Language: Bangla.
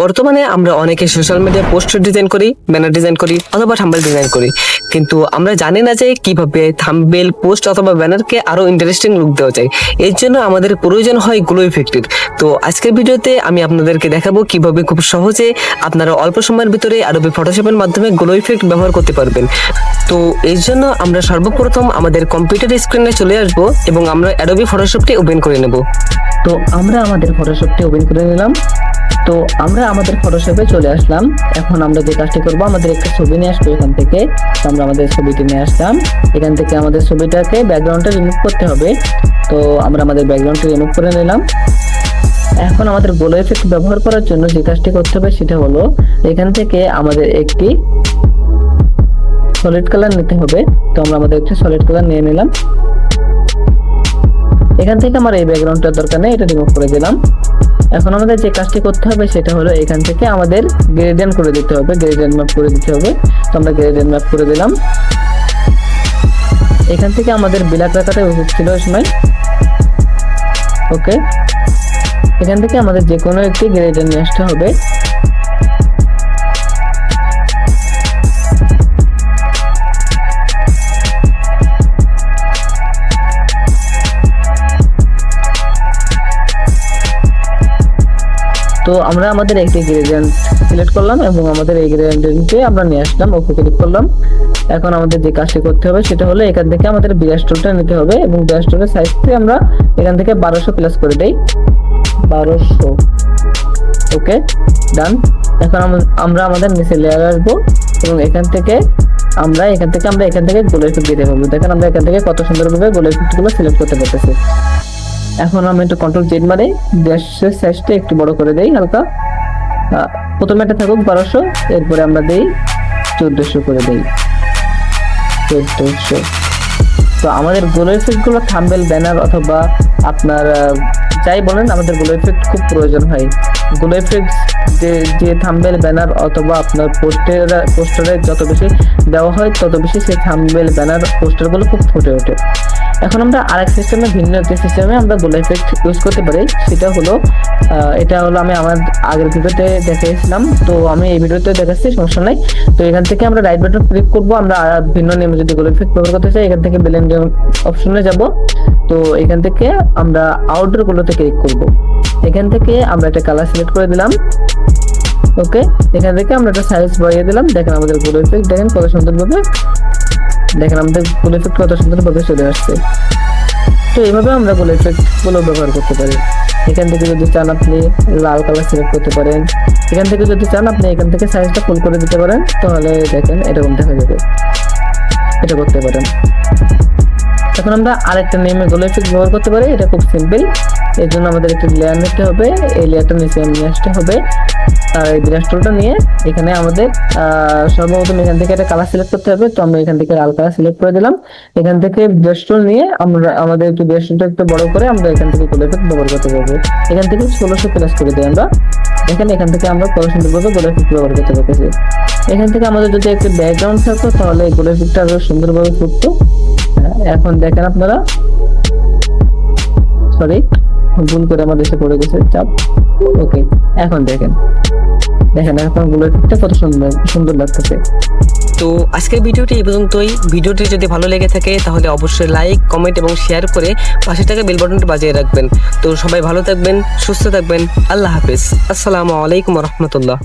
বর্তমানে আমরা অনেকে সোশ্যাল মিডিয়া পোস্টার ডিজাইন করি, ব্যানার ডিজাইন করি অথবা থাম্বনেল ডিজাইন করি, কিন্তু আমরা জানি না যে কিভাবে থাম্বনেল, পোস্ট অথবা ব্যানারকে আরো ইন্টারেস্টিং লুক দেওয়া যায়। এর জন্য আমাদের প্রয়োজন হয় গ্লো ইফেক্টের। তো আজকের ভিডিওতে আমি আপনাদেরকে দেখাবো কিভাবে খুব সহজে আপনারা অল্প সময়ের ভিতরে অ্যাডোবি ফটোশপের মাধ্যমে গ্লো ইফেক্ট ব্যবহার করতে পারবেন। তো এর জন্য আমরা সর্বপ্রথম আমাদের কম্পিউটার স্ক্রিনে চলে আসব এবং আমরা অ্যাডোবি ফটোশপটি ওপেন করে নেব। তো আমরা আমাদের ফটোশপটি ওপেন করে নিলাম। তো আমরা আমাদের ফটোশপে চলে আসলাম। এখন আমরা যে কাজটি করব, আমাদের একটা ছবি নিয়ে আসবো এখান থেকে। তো আমরা আমাদের ছবিটি নিয়ে আসলাম। এখান থেকে আমাদের ছবিটাকে ব্যাকগ্রাউন্ডটা রিমুভ করতে হবে। তো আমরা আমাদের ব্যাকগ্রাউন্ডটি রিমুভ করে নিলাম। এখন আমাদের গ্লো ইফেক্ট ব্যবহার করার জন্য যে কাজটি করতে হবে সেটা হলো এখান থেকে আমাদের একটি সলিড কালার নিতে হবে। তো আমরা আমাদের একটি সলিড কালার নিয়ে নিলাম। এখান থেকে আমার এই ব্যাকগ্রাউন্ডটার দরকার নেই, এটা রিমুভ করে দিলাম। এখন আমাদের যে কাজটি করতে হবে সেটা হলো এখান থেকে আমাদের গ্রেডিয়েন্ট করে দিতে হবে, গ্রেডিয়েন্ট ম্যাপ করে দিতে হবে। তো আমরা গ্রেডিয়েন্ট ম্যাপ করে দিলাম। এখান থেকে আমাদের ব্ল্যাক রাখাটা উচিত ছিল এই সময়। ওকে, এখান থেকে আমাদের যে কোনো একটি গ্রেডিয়েন্ট নিয়ে আসতে হবে। তো আমরা আমাদের একটি গ্রেডিয়েন্ট সিলেক্ট করলাম এবং আমাদের এই গ্রেডিয়েন্টকে আমরা নিয়ে আসলাম, ওকে ক্লিক করলাম। এখন আমাদের যে কাজটি করতে হবে সেটা হলো এখান থেকে আমাদের ব্রাশ টুলটা নিতে হবে এবং ব্রাশ টুলের সাইজটি আমরা এখান থেকে 1200 প্লাস করে দেই, 1200। ওকে, ডান। এখন আমরা আমাদের নিচে লেয়ার আসবো এবং এখান থেকে আমরা এখান থেকে গ্লো ইফেক্ট দিতে পারবো। দেখেন আমরা এখান থেকে কত সুন্দরভাবে গ্লো ইফেক্টগুলো সিলেক্ট করতে পারতেছি। এখন আমি একটু কন্ট্রোল জেড মারে ব্রাশের সাইজটা একটু বড় করে দেই হালকা। প্রথমে এটা থাকুক 1200, এরপরে আমরা দেই 1400 করে দেই, 1400। তো আমাদের গ্লো ইফেক্ট গুলো থাম্বনেল, ব্যানার অথবা আপনার যাই বলেন, আমাদের গ্লো ইফেক্ট খুব প্রয়োজন হয়। গ্লো ইফেক্ট যে থাম্বনেল, ব্যানার অথবা আপনার পোস্টারে যত বেশি দেওয়া হয় তত বেশি সেই থাম্বনেল, ব্যানার, পোস্টারগুলো খুব ফুটে ওঠে। এখন আমরা আরেক সিস্টেমে, ভিন্ন একটি সিস্টেমে আমরা গ্লো ইফেক্ট ইউজ করতে পারি। সেটা হলো এটা হলো আমি আমার আগের ভিডিওতে দেখিয়েছিলাম, তো আমি এই ভিডিওতে দেখাচ্ছি, সমস্যা নাই। তো এখান থেকে আমরা রাইট বাটন ক্লিক করব। আমরা ভিন্ন নিয়মে যদি গ্লো ইফেক্ট ব্যবহার করতে চাই, এখান থেকে ব্লেন্ড অপশনে যাব। তো এখান থেকে আমরা আউটডোর গুলোতে ক্লিক করব। এখান থেকে আমরা একটা কালার সিলেক্ট করে দিলাম। ওকে, এখান থেকে আমরা একটা সাইজ বাড়িয়ে দিলাম। দেখেন আমাদের গ্লো ইফেক্ট, দেখেন কত সুন্দরভাবে, দেখেন আমাদের গ্লো ইফেক্ট কত সুন্দরভাবে চলে আসছে। তো এইভাবে আমরা গ্লো ইফেক্ট গুলো ব্যবহার করতে পারি। এখান থেকে যদি চান আপনি লাল কালার সিলেক্ট করতে পারেন। এখান থেকে যদি চান আপনি এখান থেকে সাইজটা ফুল করে দিতে পারেন, তাহলে দেখেন এরকম দেখা যাবে, এটা করতে পারেন। এখন আমরা আরেকটা নেমে গ্লো ইফেক্ট ব্যবহার করতে পারি। এটা খুব সিম্পল। এর জন্য আমাদের একটা লেয়ার নিতে হবে, এই লেয়ারটা নিচে নিয়ে আসতে হবে। আর এই ব্রাশ টুলটা নিয়ে এখানে আমাদের সর্বপ্রথম এখান থেকে একটা কালার সিলেক্ট করতে হবে। তো আমরা এখান থেকে লাল কালার সিলেক্ট করে দিলাম। এখান থেকে ব্রাশ টুল নিয়ে আমরা আমাদের একটু ব্রাশ টুলটা একটু বড় করে আমরা এখান থেকে গ্লো ইফেক্ট ব্যবহার করতে পারবো। এখান থেকে 1600 প্লাস করে দিই আমরা। এখান থেকে আমরা কত সুন্দরভাবে গ্লো ইফেক্ট ব্যবহার করতে পারতেছি। এখান থেকে আমাদের যদি একটা ব্যাকগ্রাউন্ড থাকতো তাহলে এই গ্লো ইফেক্টটা আরো সুন্দরভাবে ফুটতো। এখন দেখেন আপনারা, সরি ভুল করে আমাদের এসে পড়ে গেছে চাপ। ওকে, এখন দেখেন এখন গ্লো ইফেক্টটা কত সুন্দর লাগতেছে। তো আজকের ভিডিওটি এই পর্যন্তই। ভিডিওটি যদি ভালো লেগে থাকে তাহলে অবশ্যই লাইক, কমেন্ট এবং শেয়ার করে পাশে থাকা বেল বাটনটি বাজিয়ে রাখবেন। তো সবাই ভালো থাকবেন, সুস্থ থাকবেন। আল্লাহ হাফেজ। আসসালামু আলাইকুম রহমতুল্লাহ।